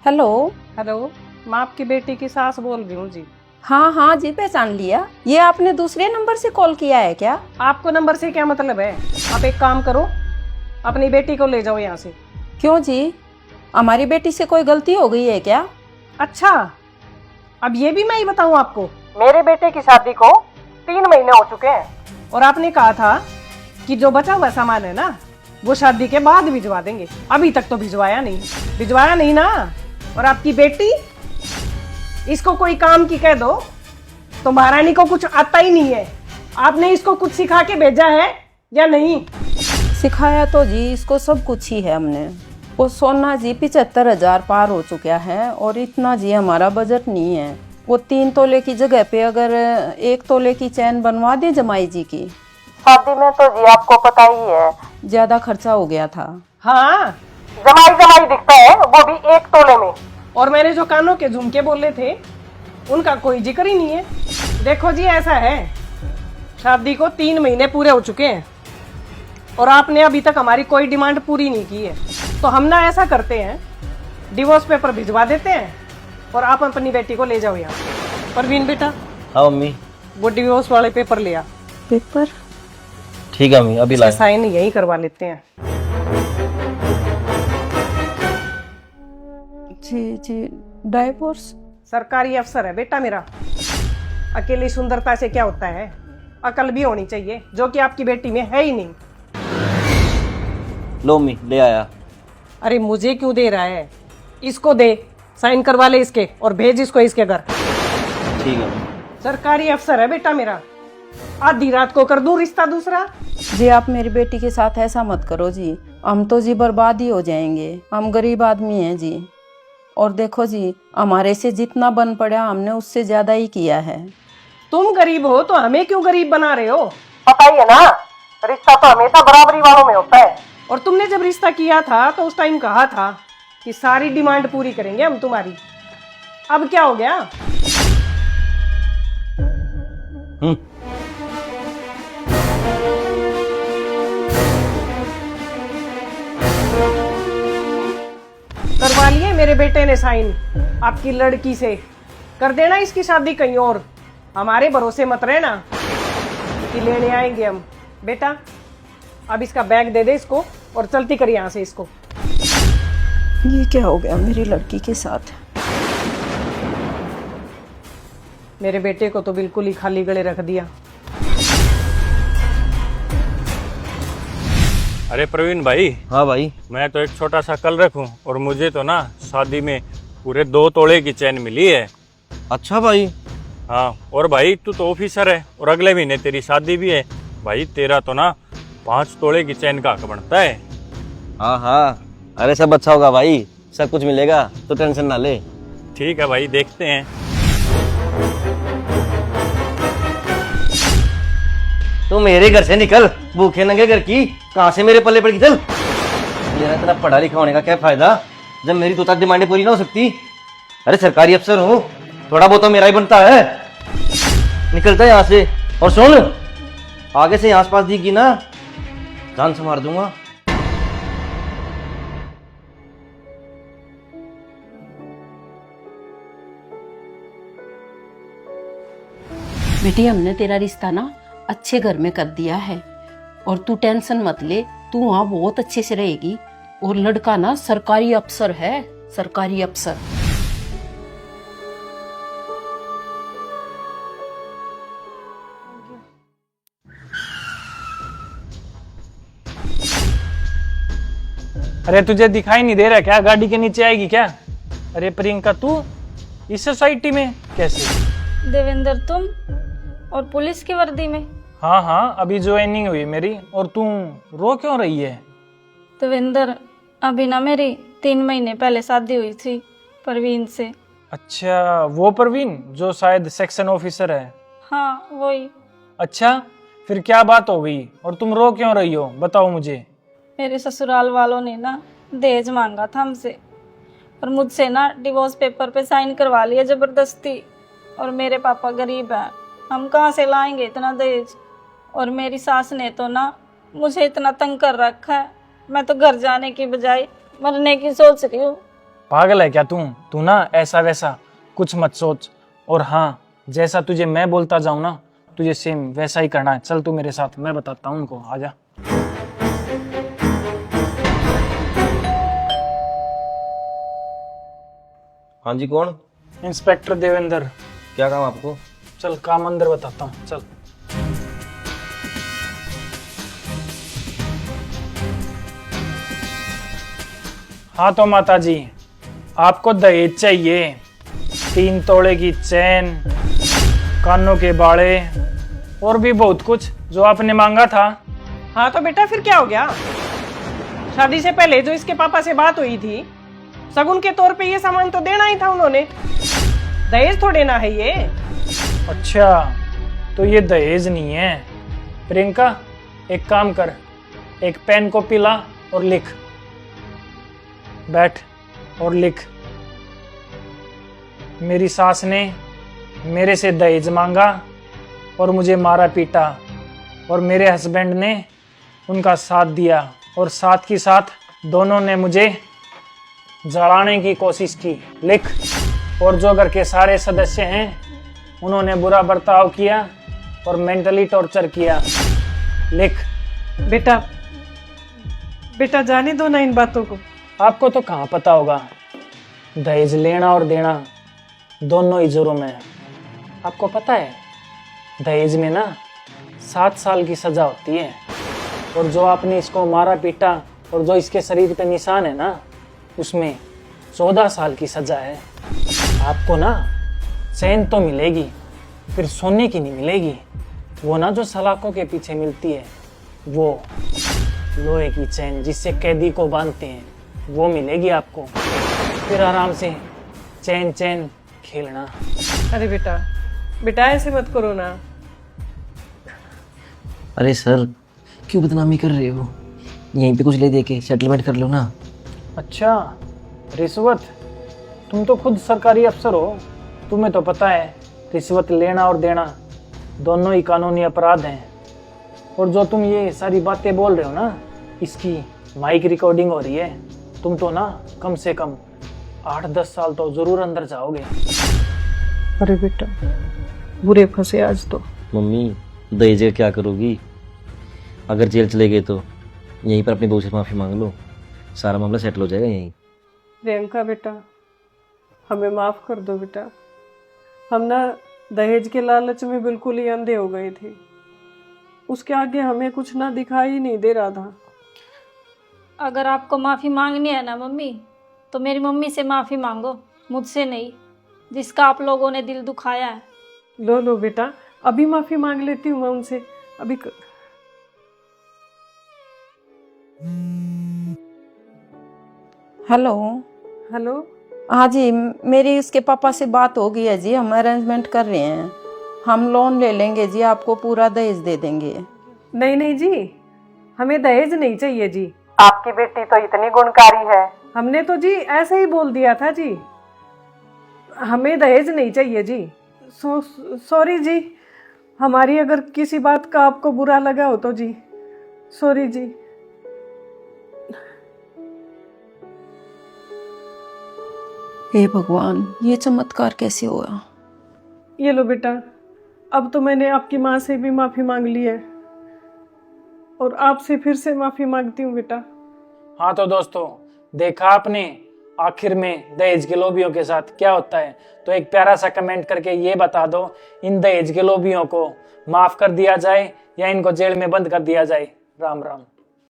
Hello. Hello, मैं आपकी बेटी की सास बोल रही हूँ जी। हाँ हाँ जी, पहचान लिया। ये आपने दूसरे नंबर से कॉल किया है क्या? आपको नंबर से क्या मतलब है? आप एक काम करो, अपनी बेटी को ले जाओ यहाँ से। क्यों जी, हमारी बेटी से कोई गलती हो गई है क्या? अच्छा, अब ये भी मैं ही बताऊँ आपको? मेरे बेटे की शादी को 3 महीने हो चुके हैं और आपने कहा था कि जो बचा हुआ सामान है ना वो शादी के बाद भिजवा देंगे। अभी तक तो भिजवाया नहीं ना। और आपकी बेटी, इसको कोई काम की कह दो तो महारानी को कुछ आता ही नहीं है। आपने इसको कुछ सिखा के भेजा है या नहीं? सिखाया तो जी इसको सब कुछ ही है हमने। वो सोना जी 75,000 पार हो चुका है और इतना जी हमारा बजट नहीं है। वो 3 तोले की जगह पे अगर 1 तोले की चैन बनवा दे जमाई जी की। शादी में तो जी आपको पता ही है, ज्यादा खर्चा हो गया था। हाँ, जमाई दिखता है, वो भी 1 तोले में। और मैंने जो कानों के झुमके बोले थे उनका कोई जिक्र ही नहीं है। देखो जी, ऐसा है, शादी को 3 महीने पूरे हो चुके हैं और आपने अभी तक हमारी कोई डिमांड पूरी नहीं की है। तो हम ना ऐसा करते हैं, डिवोर्स पेपर भिजवा देते हैं और आप अपनी बेटी को ले जाओ यहाँ। परवीन बेटा। हाँ मम्मी। वो डिवोर्स वाले पेपर ले आ। पेपर? ठीक है मम्मी, अभी ला। साइन यही करवा लेते हैं। जी डाइवोर्स? सरकारी अफसर है बेटा मेरा। अकेली सुंदरता से क्या होता है, अकल भी होनी चाहिए, जो कि आपकी बेटी में है ही नहीं। लो मम्मी, ले आया। अरे मुझे क्यों दे रहा है, इसको दे, साइन करवा ले इसके और भेज इसको इसके घर। ठीक है मम्मी। सरकारी अफसर है बेटा मेरा, आधी रात को कर दूं रिश्ता दूसरा। जी आप मेरी बेटी के साथ ऐसा मत करो जी, हम तो जी बर्बाद ही हो जाएंगे। हम गरीब आदमी हैं जी। और देखो जी, हमारे से जितना बन पड़ा हमने उससे ज्यादा ही किया है। तुम गरीब हो तो हमें क्यों गरीब बना रहे हो? पता ही है ना, रिश्ता तो हमेशा बराबरी वालों में होता है। और तुमने जब रिश्ता किया था तो उस टाइम कहा था कि सारी डिमांड पूरी करेंगे हम तुम्हारी। अब क्या हो गया? करवा लिए मेरे बेटे ने साइन आपकी लड़की से। कर देना इसकी शादी कहीं और, हमारे भरोसे मत रहना कि लेने आएंगे हम। बेटा अब इसका बैग दे दे इसको और चलती कर यहाँ से इसको। ये क्या हो गया मेरी लड़की के साथ? मेरे बेटे को तो बिल्कुल ही खाली गले रख दिया। अरे प्रवीण भाई। हाँ भाई। मैं तो एक छोटा सा कल रखूं और मुझे तो ना शादी में पूरे 2 तोले की चैन मिली है। अच्छा भाई। हाँ, और भाई तू तो ऑफिसर है और अगले महीने तेरी शादी भी है। भाई तेरा तो ना 5 तोले की चैन का हक बनता है। हाँ हाँ, अरे सब अच्छा होगा भाई, सब कुछ मिलेगा, तो टेंशन ना ले। ठीक है भाई, देखते हैं। तू मेरे घर से निकल, भूखे नंगे घर की कहाँ से मेरे पल्ले पड़ गई। चल, मेरा तेरा पढ़ा लिखा होने का क्या फायदा जब मेरी तो तक डिमांडें पूरी ना हो सकती। अरे सरकारी अफसर हूँ, थोड़ा बहुत तो मेरा ही बनता है। निकलता है यहाँ से। और सुन, आगे से आस पास दिखी ना, जान से मार दूंगा। बेटी हमने तेरा रिश्ता ना अच्छे घर में कर दिया है और तू टेंशन मत ले, तू वहाँ बहुत अच्छे से रहेगी। और लड़का ना सरकारी अफसर है, सरकारी अफसर। अरे तुझे दिखाई नहीं दे रहा क्या? गाड़ी के नीचे आएगी क्या? अरे प्रियंका, तू इस सोसाइटी में कैसे? देवेंद्र तुम, और पुलिस की वर्दी में? हाँ हाँ, अभी ज्वाइनिंग हुई मेरी। और तू रो क्यों रही है? देवेंद्र अभी ना मेरी 3 महीने पहले शादी हुई थी परवीन से। अच्छा, वो परवीन जो शायद सेक्शन ऑफिसर है? हाँ वही। अच्छा, फिर क्या बात हो गई और तुम रो क्यों रही हो, बताओ मुझे। मेरे ससुराल वालों ने ना दहेज मांगा था हमसे और मुझसे ना डिवोर्स पेपर पे साइन करवा लिया जबरदस्ती। और मेरे पापा गरीब हैं, हम कहाँ से लाएंगे इतना दहेज। और मेरी सास ने तो ना मुझे इतना तंग कर रखा है, मैं तो घर जाने की बजाय मरने की सोच रही हूँ। पागल है क्या तू? तू ना ऐसा वैसा कुछ मत सोच, और हाँ, जैसा तुझे मैं बोलता जाऊं ना, तुझे सेम वैसा ही करना है। चल तू मेरे साथ, मैं बताता हूँ उनको, आजा। हाँ जी, कौन? इंस्पेक्टर देवेंद्र। क्या काम आपको? चल काम अंदर बताता हूँ, चल। हाँ तो माता जी, आपको दहेज चाहिए, 3 तोले की चैन, कानों के बाड़े और भी बहुत कुछ जो आपने मांगा था। हाँ तो बेटा फिर क्या हो गया? शादी से पहले जो इसके पापा से बात हुई थी, शगुन के तौर पे ये सामान तो देना ही था उन्होंने, दहेज थोड़े ना है ये। अच्छा, तो ये दहेज नहीं है। प्रियंका, एक काम कर, एक पेन कॉपी ला और लिख। बैठ और लिख। मेरी सास ने मेरे से दहेज मांगा और मुझे मारा पीटा, और मेरे हस्बैंड ने उनका साथ दिया, और साथ ही साथ दोनों ने मुझे जलाने की कोशिश की। लिख। और जो घर के सारे सदस्य हैं उन्होंने बुरा बर्ताव किया और मेंटली टॉर्चर किया। लिख। बेटा बेटा जाने दो ना इन बातों को। आपको तो कहाँ पता होगा, दहेज लेना और देना दोनों ही जुर्म है। आपको पता है, दहेज में ना 7 साल की सजा होती है, और जो आपने इसको मारा पीटा और जो इसके शरीर पे निशान है ना, उसमें 14 साल की सजा है। आपको ना चैन तो मिलेगी, फिर सोने की नहीं मिलेगी। वो ना जो सलाखों के पीछे मिलती है, वो लोहे की चैन जिससे कैदी को बांधते हैं, वो मिलेगी आपको। फिर आराम से चैन चैन खेलना। अरे बेटा बेटा ऐसे मत करो ना। अरे सर, क्यों बदनामी कर रहे हो? यहीं पे कुछ ले दे के सेटलमेंट कर लो ना। अच्छा, रिश्वत? तुम तो खुद सरकारी अफसर हो, तुम्हें तो पता है रिश्वत लेना और देना दोनों ही कानूनी अपराध हैं। और जो तुम ये सारी बातें बोल रहे हो ना, इसकी माइक रिकॉर्डिंग हो रही है। तुम तो ना कम से कम 8-10 साल तो जरूर अंदर जाओगे। अरे बेटा बुरे फंसे आज तो। मम्मी, दहेज का क्या करोगी? अगर जेल चले गए तो यहीं पर अपनी बहू से माफ़ी मांग लो, सारा मामला सेटल हो जाएगा यहीं। प्रियंका बेटा हमें माफ कर दो बेटा, हम ना दहेज के लालच में बिल्कुल ही अंधे हो गए थे। उसके आगे हमें कुछ ना दिखाई नहीं दे रहा था। अगर आपको माफ़ी मांगनी है ना मम्मी, तो मेरी मम्मी से माफ़ी मांगो, मुझसे नहीं, जिसका आप लोगों ने दिल दुखाया है। लो लो बेटा, अभी माफी मांग लेती हूँ मैं उनसे। अभी हेलो। हेलो। हाँ जी, मेरी इसके पापा से बात हो गई है जी, हम अरेंजमेंट कर रहे हैं, हम लोन ले लेंगे जी, आपको पूरा दहेज दे देंगे। नहीं नहीं जी, हमें दहेज नहीं चाहिए जी। आपकी बेटी तो इतनी गुणकारी है, हमने तो जी ऐसे ही बोल दिया था जी, हमें दहेज नहीं चाहिए जी। सॉरी जी, हमारी अगर किसी बात का आपको बुरा लगा हो तो जी सॉरी जी। हे भगवान, ये चमत्कार कैसे हुआ? ये लो बेटा, अब तो मैंने आपकी माँ से भी माफ़ी मांग ली है और आपसे फिर से माफ़ी मांगती हूँ बेटा। हाँ तो दोस्तों, देखा आपने आखिर में दहेज के लोभियों के साथ क्या होता है। तो एक प्यारा सा कमेंट करके ये बता दो, इन दहेज के लोभियों को माफ कर दिया जाए या इनको जेल में बंद कर दिया जाए। राम राम।